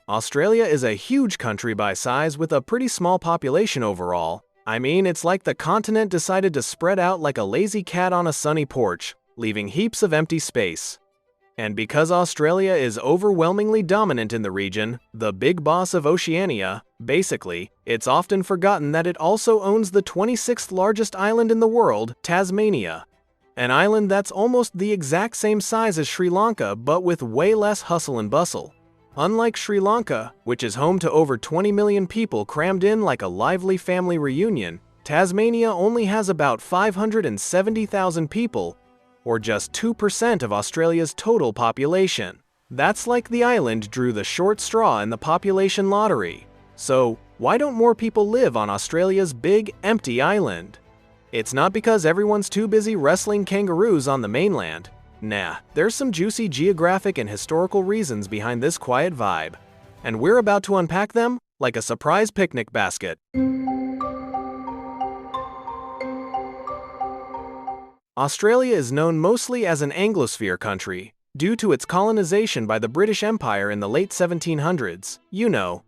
Australia is a huge country by size with a pretty small population overall. I mean, it's like the continent decided to spread out like a lazy cat on a sunny porch, leaving heaps of empty space. And because Australia is overwhelmingly dominant in the region, the big boss of Oceania, basically, it's often forgotten that it also owns the 26th largest island in the world, Tasmania. An island that's almost the exact same size as Sri Lanka, but with way less hustle and bustle. Unlike Sri Lanka, which is home to over 20 million people crammed in like a lively family reunion, Tasmania only has about 570,000 people, or just 2% of Australia's total population. That's like the island drew the short straw in the population lottery. So, why don't more people live on Australia's big, empty island? It's not because everyone's too busy wrestling kangaroos on the mainland. Nah, there's some juicy geographic and historical reasons behind this quiet vibe. And we're about to unpack them like a surprise picnic basket. Australia is known mostly as an Anglosphere country, due to its colonization by the British Empire in the late 1700s, you know.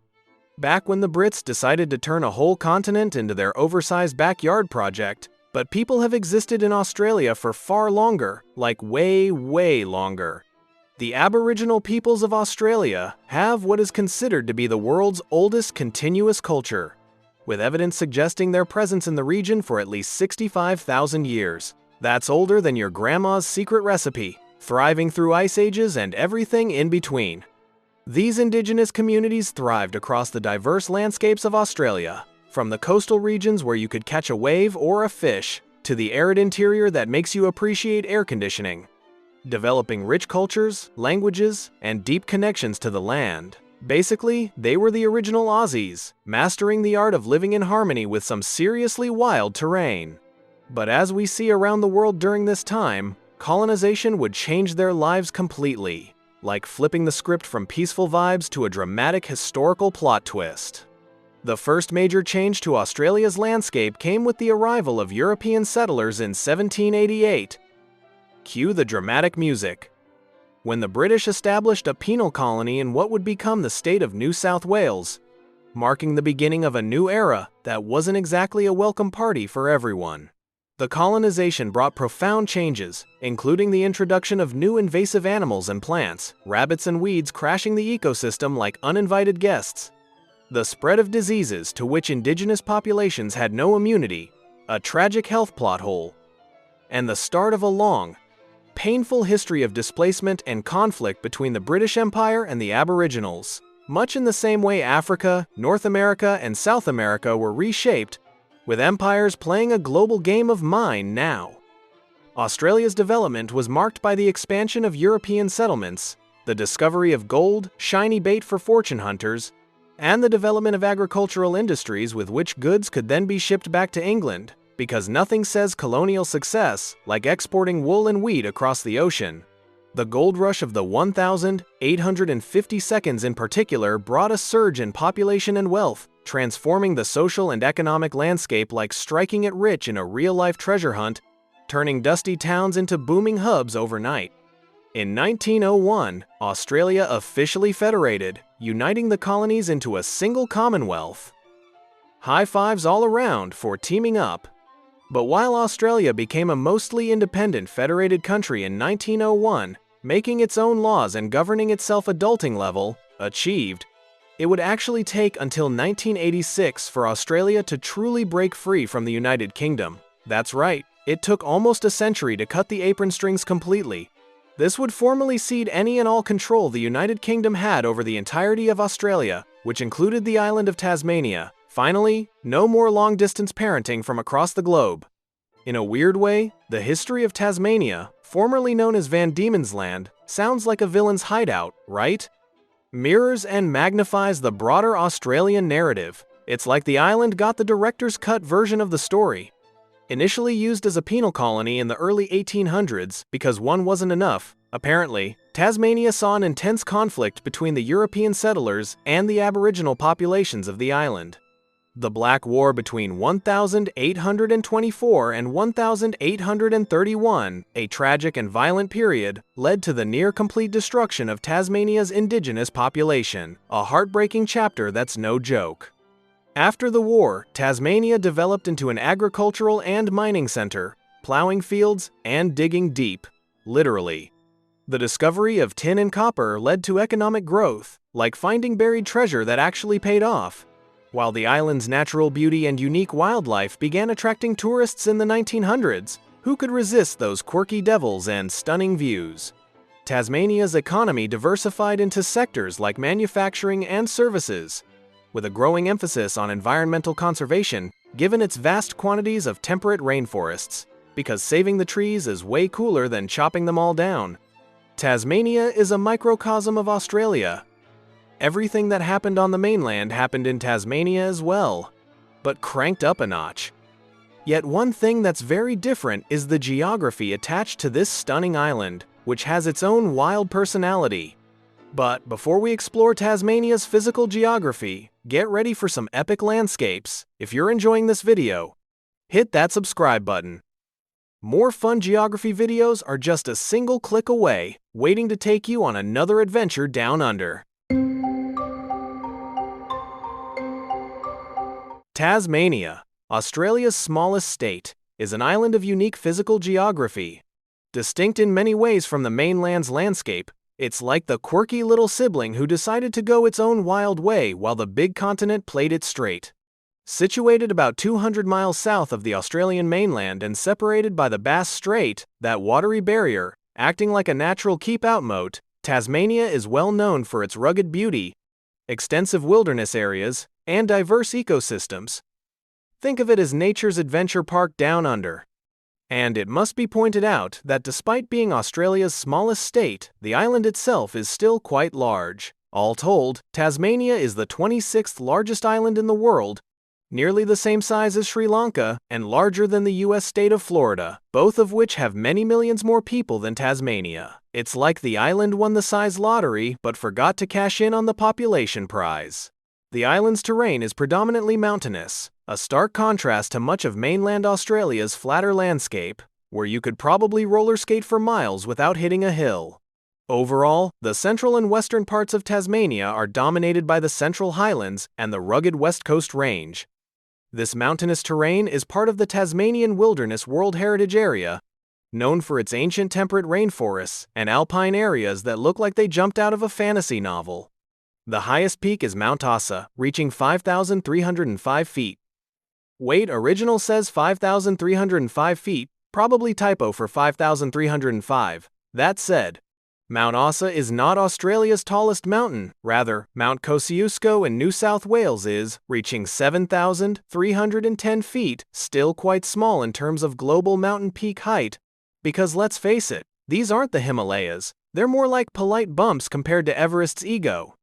Back when the Brits decided to turn a whole continent into their oversized backyard project, but people have existed in Australia for far longer, like way longer. The Aboriginal peoples of Australia have what is considered to be the world's oldest continuous culture, with evidence suggesting their presence in the region for at least 65,000 years. That's older than your grandma's secret recipe, thriving through ice ages and everything in between. These indigenous communities thrived across the diverse landscapes of Australia, from the coastal regions where you could catch a wave or a fish, to the arid interior that makes you appreciate air conditioning, developing rich cultures, languages, and deep connections to the land. Basically, they were the original Aussies, mastering the art of living in harmony with some seriously wild terrain. But as we see around the world during this time, colonization would change their lives completely, like flipping the script from peaceful vibes to a dramatic historical plot twist. The first major change to Australia's landscape came with the arrival of European settlers in 1788. Cue the dramatic music. When the British established a penal colony in what would become the state of New South Wales, marking the beginning of a new era that wasn't exactly a welcome party for everyone. The colonization brought profound changes, including the introduction of new invasive animals and plants, rabbits and weeds crashing the ecosystem like uninvited guests. The spread of diseases to which indigenous populations had no immunity, a tragic health plot hole, and the start of a long, painful history of displacement and conflict between the British Empire and the Aboriginals. Much in the same way Africa, North America, and South America were reshaped, with empires playing a global game of mine now. Australia's development was marked by the expansion of European settlements, the discovery of gold, shiny bait for fortune hunters, and the development of agricultural industries with which goods could then be shipped back to England, because nothing says colonial success like exporting wool and wheat across the ocean. The gold rush of the 1852 in particular brought a surge in population and wealth, transforming the social and economic landscape like striking it rich in a real-life treasure hunt, turning dusty towns into booming hubs overnight. In 1901, Australia officially federated, uniting the colonies into a single commonwealth. High fives all around for teaming up. But while Australia became a mostly independent federated country in 1901, making its own laws and governing itself adulting level, achieved, it would actually take until 1986 for Australia to truly break free from the United Kingdom. That's right, it took almost a century to cut the apron strings completely. This would formally cede any and all control the United Kingdom had over the entirety of Australia, which included the island of Tasmania. Finally, no more long-distance parenting from across the globe. In a weird way, the history of Tasmania, formerly known as Van Diemen's Land, sounds like a villain's hideout, right? Mirrors and magnifies the broader Australian narrative. It's like the island got the director's cut version of the story. Initially used as a penal colony in the early 1800s because one wasn't enough, apparently, Tasmania saw an intense conflict between the European settlers and the Aboriginal populations of the island. The Black War between 1824 and 1831, a tragic and violent period, led to the near-complete destruction of Tasmania's indigenous population, a heartbreaking chapter that's no joke. After the war, Tasmania developed into an agricultural and mining center, plowing fields and digging deep, literally. The discovery of tin and copper led to economic growth, like finding buried treasure that actually paid off, while the island's natural beauty and unique wildlife began attracting tourists in the 1900s. Who could resist those quirky devils and stunning views? Tasmania's economy diversified into sectors like manufacturing and services, with a growing emphasis on environmental conservation, given its vast quantities of temperate rainforests, because saving the trees is way cooler than chopping them all down. Tasmania is a microcosm of Australia. Everything that happened on the mainland happened in Tasmania as well, but cranked up a notch. Yet one thing that's very different is the geography attached to this stunning island, which has its own wild personality. But before we explore Tasmania's physical geography, get ready for some epic landscapes. If you're enjoying this video, hit that subscribe button. More fun geography videos are just a single click away, waiting to take you on another adventure down under. Tasmania, Australia's smallest state, is an island of unique physical geography. Distinct in many ways from the mainland's landscape, it's like the quirky little sibling who decided to go its own wild way while the big continent played it straight. Situated about 200 miles south of the Australian mainland and separated by the Bass Strait, that watery barrier, acting like a natural keep-out moat, Tasmania is well known for its rugged beauty, extensive wilderness areas, and diverse ecosystems. Think of it as nature's adventure park down under. And it must be pointed out that despite being Australia's smallest state, the island itself is still quite large. All told, Tasmania is the 26th largest island in the world, nearly the same size as Sri Lanka, and larger than the US state of Florida, both of which have many millions more people than Tasmania. It's like the island won the size lottery but forgot to cash in on the population prize. The island's terrain is predominantly mountainous, a stark contrast to much of mainland Australia's flatter landscape, where you could probably roller skate for miles without hitting a hill. Overall, the central and western parts of Tasmania are dominated by the Central Highlands and the rugged West Coast Range. This mountainous terrain is part of the Tasmanian Wilderness World Heritage Area, known for its ancient temperate rainforests and alpine areas that look like they jumped out of a fantasy novel. The highest peak is Mount Asa, reaching 5,305 feet. Wait, original says 5,305 feet, probably typo for 5,305. That said, Mount Asa is not Australia's tallest mountain. Rather, Mount Kosciuszko in New South Wales is, reaching 7,310 feet, still quite small in terms of global mountain peak height. Because let's face it, these aren't the Himalayas, they're more like polite bumps compared to Everest's ego.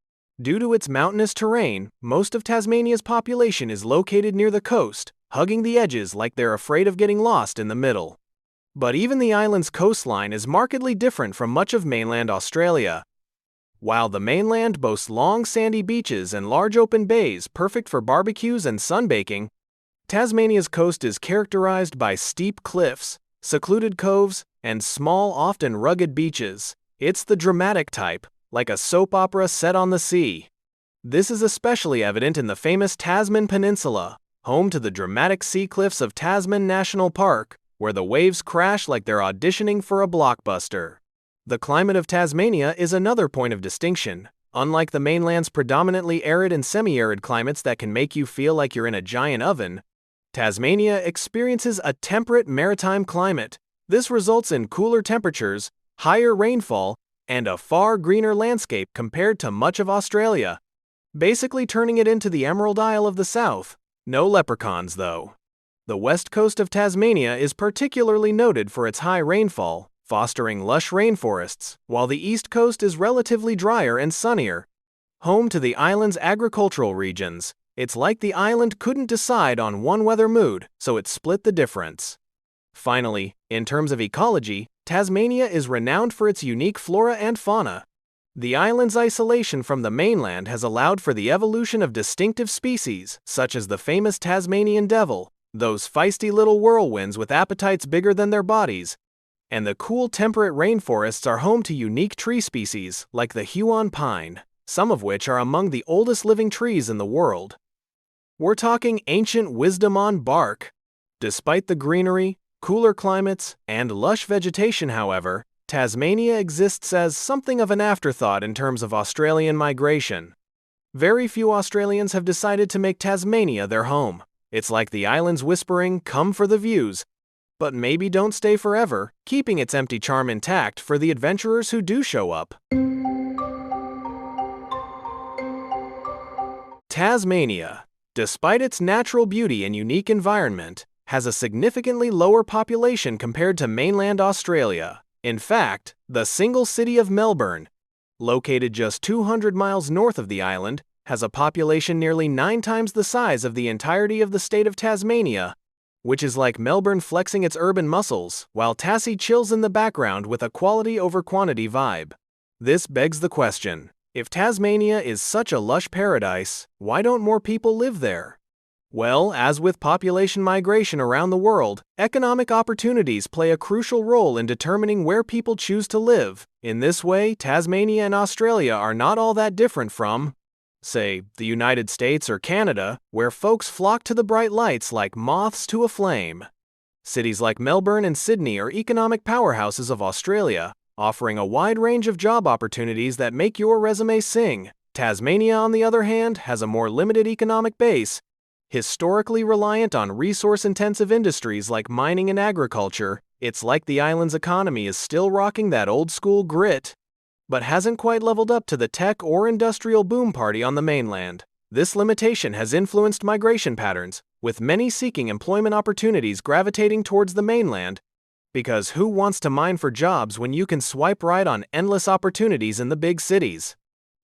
Due to its mountainous terrain, most of Tasmania's population is located near the coast, hugging the edges like they're afraid of getting lost in the middle. But even the island's coastline is markedly different from much of mainland Australia. While the mainland boasts long sandy beaches and large open bays perfect for barbecues and sunbaking, Tasmania's coast is characterized by steep cliffs, secluded coves, and small, often rugged beaches. It's the dramatic type, like a soap opera set on the sea. This is especially evident in the famous Tasman Peninsula, home to the dramatic sea cliffs of Tasman National Park, where the waves crash like they're auditioning for a blockbuster. The climate of Tasmania is another point of distinction. Unlike the mainland's predominantly arid and semi-arid climates that can make you feel like you're in a giant oven, Tasmania experiences a temperate maritime climate. This results in cooler temperatures, higher rainfall, and a far greener landscape compared to much of Australia, basically turning it into the Emerald Isle of the South. No leprechauns, though. The west coast of Tasmania is particularly noted for its high rainfall, fostering lush rainforests, while the east coast is relatively drier and sunnier. Home to the island's agricultural regions, it's like the island couldn't decide on one weather mood, so it split the difference. Finally, in terms of ecology, Tasmania is renowned for its unique flora and fauna. The island's isolation from the mainland has allowed for the evolution of distinctive species, such as the famous Tasmanian devil, those feisty little whirlwinds with appetites bigger than their bodies, and the cool temperate rainforests are home to unique tree species like the Huon pine, some of which are among the oldest living trees in the world. We're talking ancient wisdom on bark. Despite the greenery, cooler climates, and lush vegetation, however, Tasmania exists as something of an afterthought in terms of Australian migration. Very few Australians have decided to make Tasmania their home. It's like the island's whispering, "Come for the views," but maybe don't stay forever, keeping its empty charm intact for the adventurers who do show up. Tasmania, despite its natural beauty and unique environment, has a significantly lower population compared to mainland Australia. In fact, the single city of Melbourne, located just 200 miles north of the island, has a population nearly 9 times the size of the entirety of the state of Tasmania, which is like Melbourne flexing its urban muscles, while Tassie chills in the background with a quality over quantity vibe. This begs the question, if Tasmania is such a lush paradise, why don't more people live there? Well, as with population migration around the world, economic opportunities play a crucial role in determining where people choose to live. In this way, Tasmania and Australia are not all that different from, say, the United States or Canada, where folks flock to the bright lights like moths to a flame. Cities like Melbourne and Sydney are economic powerhouses of Australia, offering a wide range of job opportunities that make your resume sing. Tasmania, on the other hand, has a more limited economic base, historically reliant on resource-intensive industries like mining and agriculture. It's like the island's economy is still rocking that old-school grit, but hasn't quite leveled up to the tech or industrial boom party on the mainland. This limitation has influenced migration patterns, with many seeking employment opportunities gravitating towards the mainland, because who wants to mine for jobs when you can swipe right on endless opportunities in the big cities?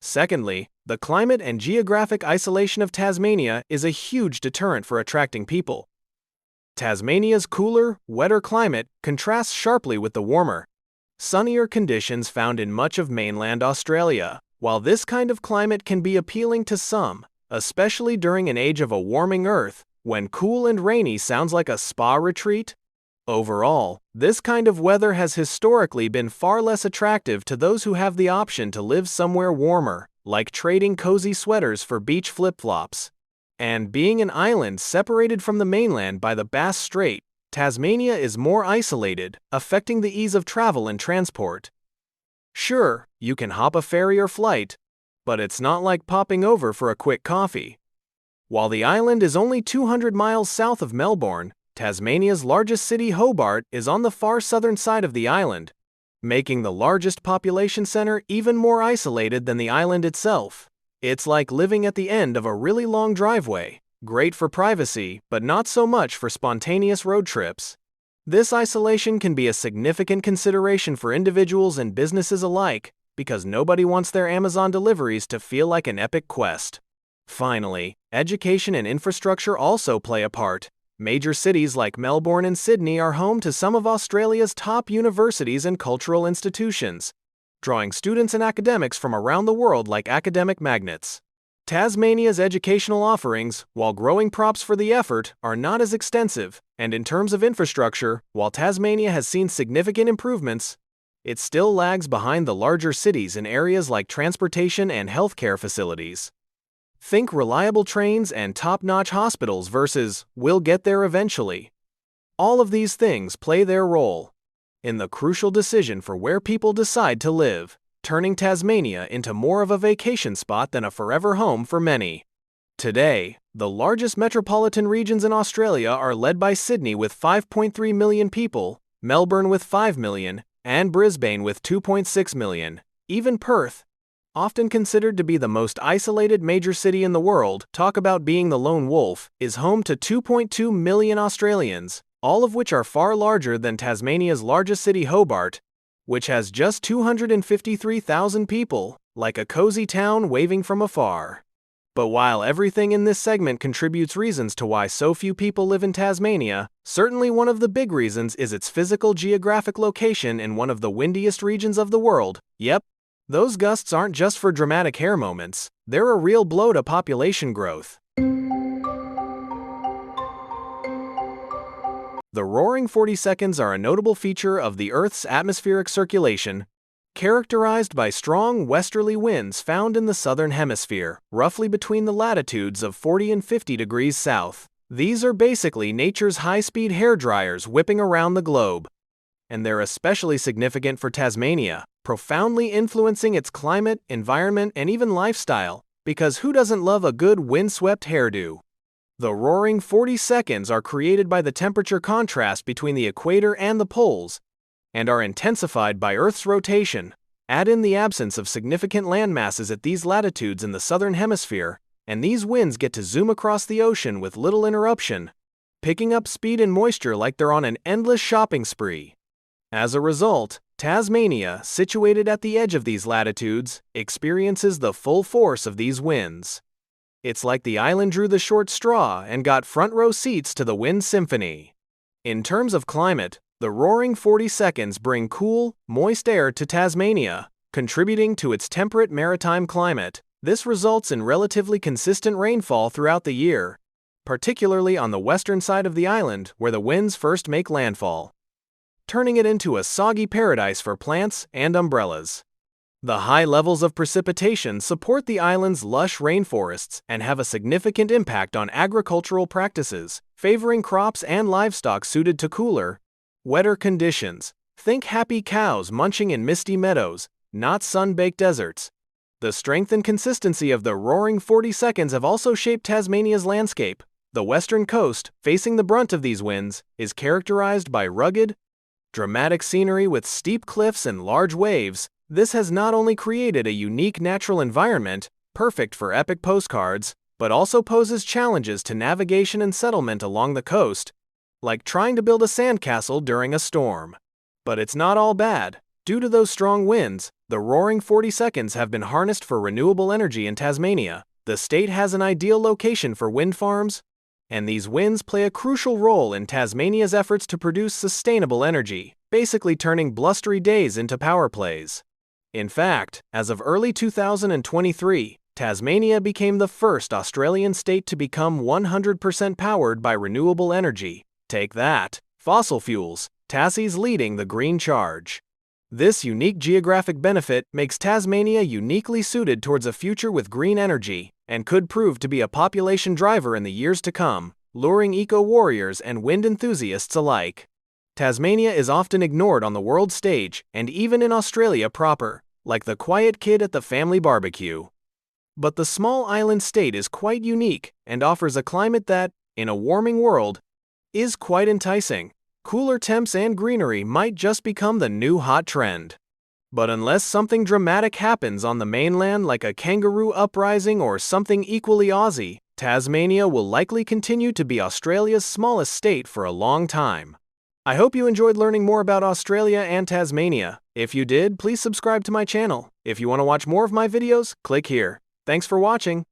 Secondly, the climate and geographic isolation of Tasmania is a huge deterrent for attracting people. Tasmania's cooler, wetter climate contrasts sharply with the warmer, sunnier conditions found in much of mainland Australia. While this kind of climate can be appealing to some, especially during an age of a warming Earth, when cool and rainy sounds like a spa retreat, overall, this kind of weather has historically been far less attractive to those who have the option to live somewhere warmer, like trading cozy sweaters for beach flip-flops. And being an island separated from the mainland by the Bass Strait, Tasmania is more isolated, affecting the ease of travel and transport. Sure, you can hop a ferry or flight, but it's not like popping over for a quick coffee. While the island is only 200 miles south of Melbourne, Tasmania's largest city, Hobart, is on the far southern side of the island, making the largest population center even more isolated than the island itself. It's like living at the end of a really long driveway, great for privacy, but not so much for spontaneous road trips. This isolation can be a significant consideration for individuals and businesses alike, because nobody wants their Amazon deliveries to feel like an epic quest. Finally, education and infrastructure also play a part. Major cities like Melbourne and Sydney are home to some of Australia's top universities and cultural institutions, drawing students and academics from around the world like academic magnets. Tasmania's educational offerings, while growing props for the effort, are not as extensive, and in terms of infrastructure, while Tasmania has seen significant improvements, it still lags behind the larger cities in areas like transportation and healthcare facilities. Think reliable trains and top-notch hospitals versus "we'll get there eventually." All of these things play their role in the crucial decision for where people decide to live, turning Tasmania into more of a vacation spot than a forever home for many. Today, the largest metropolitan regions in Australia are led by Sydney with 5.3 million people, Melbourne with 5 million, and Brisbane with 2.6 million. Even Perth, often considered to be the most isolated major city in the world, talk about being the lone wolf, is home to 2.2 million Australians, all of which are far larger than Tasmania's largest city, Hobart, which has just 253,000 people, like a cozy town waving from afar. But while everything in this segment contributes reasons to why so few people live in Tasmania, certainly one of the big reasons is its physical geographic location in one of the windiest regions of the world. Yep, Those gusts aren't just for dramatic hair moments, they're a real blow to population growth. The roaring 40 seconds are a notable feature of the Earth's atmospheric circulation, characterized by strong westerly winds found in the southern hemisphere, roughly between the latitudes of 40 and 50 degrees south. These are basically nature's high-speed hairdryers whipping around the globe. And they're especially significant for Tasmania, profoundly influencing its climate, environment, and even lifestyle, because who doesn't love a good windswept hairdo? The roaring 40 seconds are created by the temperature contrast between the equator and the poles, and are intensified by Earth's rotation. Add in the absence of significant land masses at these latitudes in the southern hemisphere, and these winds get to zoom across the ocean with little interruption, picking up speed and moisture like they're on an endless shopping spree. As a result, Tasmania, situated at the edge of these latitudes, experiences the full force of these winds. It's like the island drew the short straw and got front-row seats to the wind symphony. In terms of climate, the roaring 40 seconds bring cool, moist air to Tasmania, contributing to its temperate maritime climate. This results in relatively consistent rainfall throughout the year, particularly on the western side of the island where the winds first make landfall, turning it into a soggy paradise for plants and umbrellas. The high levels of precipitation support the island's lush rainforests and have a significant impact on agricultural practices, favoring crops and livestock suited to cooler, wetter conditions. Think happy cows munching in misty meadows, not sun-baked deserts. The strength and consistency of the roaring 40 seconds have also shaped Tasmania's landscape. The western coast, facing the brunt of these winds, is characterized by rugged, dramatic scenery with steep cliffs and large waves. This has not only created a unique natural environment, perfect for epic postcards, but also poses challenges to navigation and settlement along the coast, like trying to build a sandcastle during a storm. But it's not all bad. Due to those strong winds, the roaring 40 seconds have been harnessed for renewable energy in Tasmania. The state has an ideal location for wind farms, and these winds play a crucial role in Tasmania's efforts to produce sustainable energy, basically turning blustery days into power plays. In fact, as of early 2023, Tasmania became the first Australian state to become 100% powered by renewable energy. Take that, fossil fuels, Tassie's leading the green charge. This unique geographic benefit makes Tasmania uniquely suited towards a future with green energy, and could prove to be a population driver in the years to come, luring eco-warriors and wind enthusiasts alike. Tasmania is often ignored on the world stage, and even in Australia proper, like the quiet kid at the family barbecue. But the small island state is quite unique, and offers a climate that, in a warming world, is quite enticing. Cooler temps and greenery might just become the new hot trend. But unless something dramatic happens on the mainland like a kangaroo uprising or something equally Aussie, Tasmania will likely continue to be Australia's smallest state for a long time. I hope you enjoyed learning more about Australia and Tasmania. If you did, please subscribe to my channel. If you want to watch more of my videos, click here. Thanks for watching.